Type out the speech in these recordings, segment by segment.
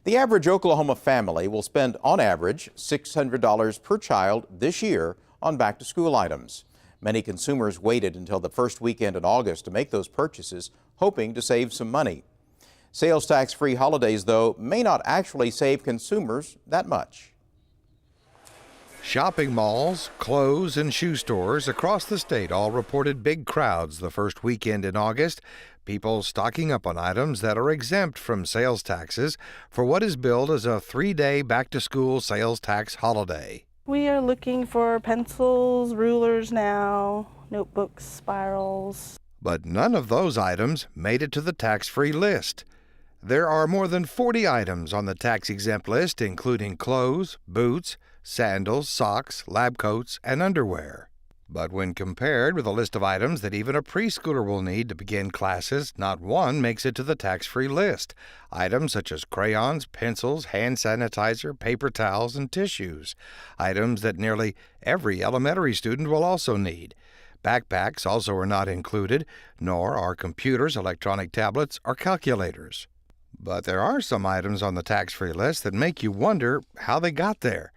The average Oklahoma family will spend, on average, $600 per child this year on back-to-school items. Many consumers waited until the first weekend in August to make those purchases, hoping to save some money. Sales tax-free holidays, though, may not actually save consumers that much. Shopping malls, clothes, and shoe stores across the state all reported big crowds the first weekend in August. People stocking up on items that are exempt from sales taxes for what is billed as a 3-day back-to-school sales tax holiday. We are looking for pencils, rulers now, notebooks, spirals. But none of those items made it to the tax-free list. There are more than 40 items on the tax-exempt list, including clothes, boots, sandals, socks, lab coats, and underwear. But when compared with a list of items that even a preschooler will need to begin classes, not one makes it to the tax-free list. Items such as crayons, pencils, hand sanitizer, paper towels, and tissues. Items that nearly every elementary student will also need. Backpacks also are not included, nor are computers, electronic tablets, or calculators. But there are some items on the tax-free list that make you wonder how they got there.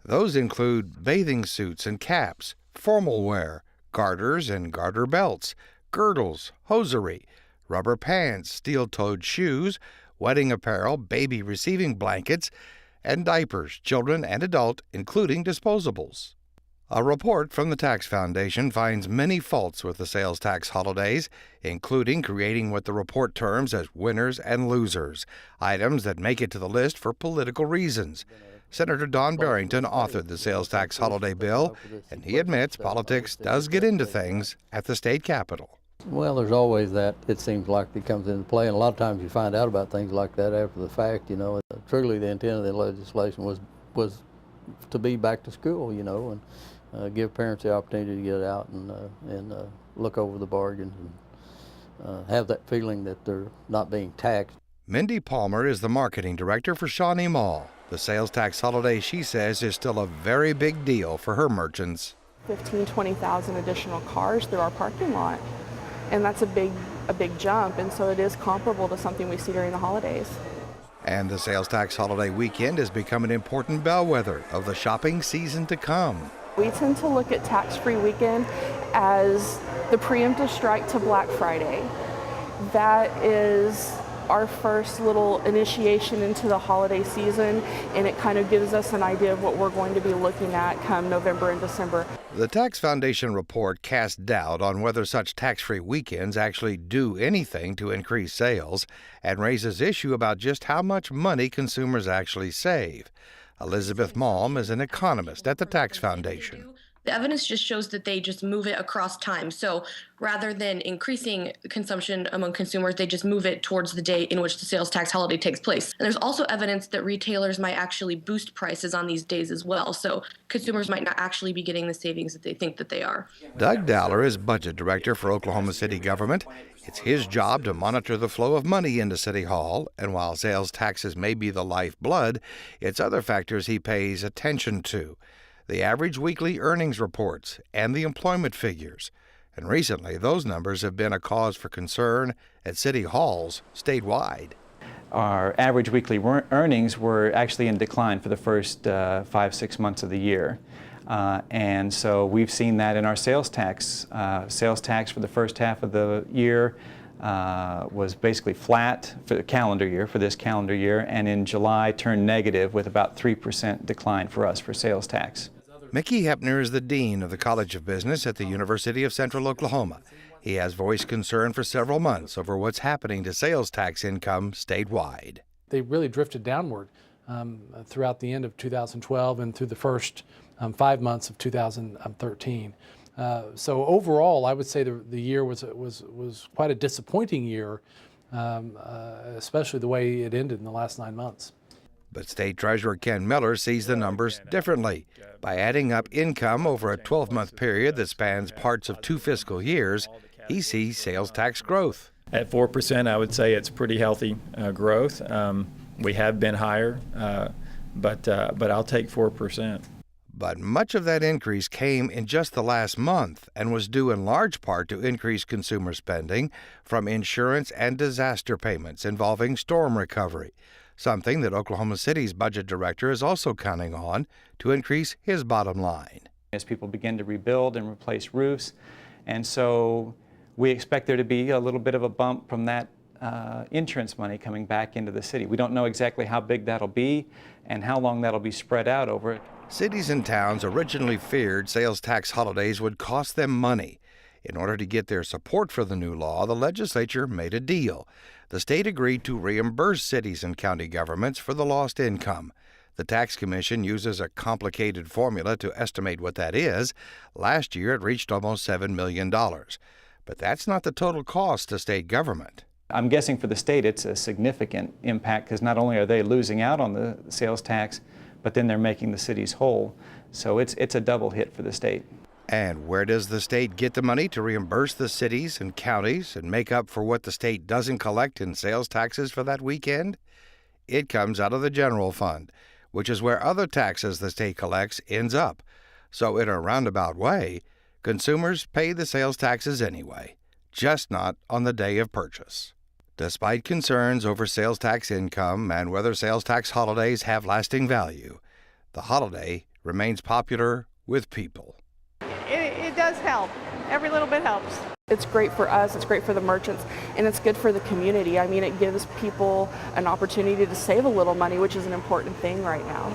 Those include bathing suits and caps, formal wear, garters and garter belts, girdles, hosiery, rubber pants, steel-toed shoes, wedding apparel, baby receiving blankets, and diapers, children and adult, including disposables. A report from the Tax Foundation finds many faults with the sales tax holidays, including creating what the report terms as winners and losers, items that make it to the list for political reasons. Senator Don Barrington authored the sales tax holiday bill, and he admits politics does get into things at the state capitol. Well, there's always that, it seems like, it comes into play, and a lot of times you find out about things like that after the fact, you know. Truly the intent of the legislation was to be back to school, you know, and give parents the opportunity to get out and look over the bargains and have that feeling that they're not being taxed. Mindy Palmer is the marketing director for Shawnee Mall. The sales tax holiday, she says, is still a very big deal for her merchants. 20,000 additional cars through our parking lot, and that's a big jump, and so it is comparable to something we see during the holidays. And the sales tax holiday weekend has become an important bellwether of the shopping season to come. We tend to look at tax-free weekend as the preemptive strike to Black Friday. That is our first little initiation into the holiday season, and it kind of gives us an idea of what we're going to be looking at come November and December. The Tax Foundation report casts doubt on whether such tax-free weekends actually do anything to increase sales and raises issue about just how much money consumers actually save. Elizabeth Malm is an economist at the Tax Foundation. The evidence just shows that they just move it across time. So rather than increasing consumption among consumers, they just move it towards the day in which the sales tax holiday takes place. And there's also evidence that retailers might actually boost prices on these days as well. So consumers might not actually be getting the savings that they think that they are. Doug Dowler is budget director for Oklahoma City government. It's his job to monitor the flow of money into City Hall, and while sales taxes may be the lifeblood, it's other factors he pays attention to. The average weekly earnings reports and the employment figures. And recently, those numbers have been a cause for concern at city halls statewide. Our average weekly earnings were actually in decline for the first 5-6 months of the year. And so we've seen that in our sales tax. Sales tax for the first half of the year was basically flat for the calendar year, for this calendar year, and in July turned negative with about 3% decline for us for sales tax. Mickey Hepner is the dean of the College of Business at the University of Central Oklahoma. He has voiced concern for several months over what's happening to sales tax income statewide. They really drifted downward throughout the end of 2012 and through the first 5 months of 2013. So overall, I would say the year was quite a disappointing year, especially the way it ended in the last 9 months. But State Treasurer Ken Miller sees the numbers differently. By adding up income over a 12-month period that spans parts of 2 fiscal years, he sees sales tax growth. At 4%, I would say it's pretty healthy growth. We have been higher, but I'll take 4%. But much of that increase came in just the last month and was due in large part to increased consumer spending from insurance and disaster payments involving storm recovery. something that Oklahoma City's budget director is also counting on to increase his bottom line. As people begin to rebuild and replace roofs, and so we expect there to be a little bit of a bump from that insurance money coming back into the city. We don't know exactly how big that'll be and how long that'll be spread out over. Cities and towns originally feared sales tax holidays would cost them money. In order to get their support for the new law, the legislature made a deal. The state agreed to reimburse cities and county governments for the lost income. The Tax Commission uses a complicated formula to estimate what that is. Last year, it reached almost $7 million. But that's not the total cost to state government. I'm guessing for the state it's a significant impact because not only are they losing out on the sales tax, but then they're making the cities whole. So it's a double hit for the state. And where does the state get the money to reimburse the cities and counties and make up for what the state doesn't collect in sales taxes for that weekend? It comes out of the general fund, which is where other taxes the state collects ends up. So in a roundabout way, consumers pay the sales taxes anyway, just not on the day of purchase. Despite concerns over sales tax income and whether sales tax holidays have lasting value, the holiday remains popular with people. It does help. Every little bit helps. It's great for us, it's great for the merchants, and it's good for the community. I mean, it gives people an opportunity to save a little money, which is an important thing right now.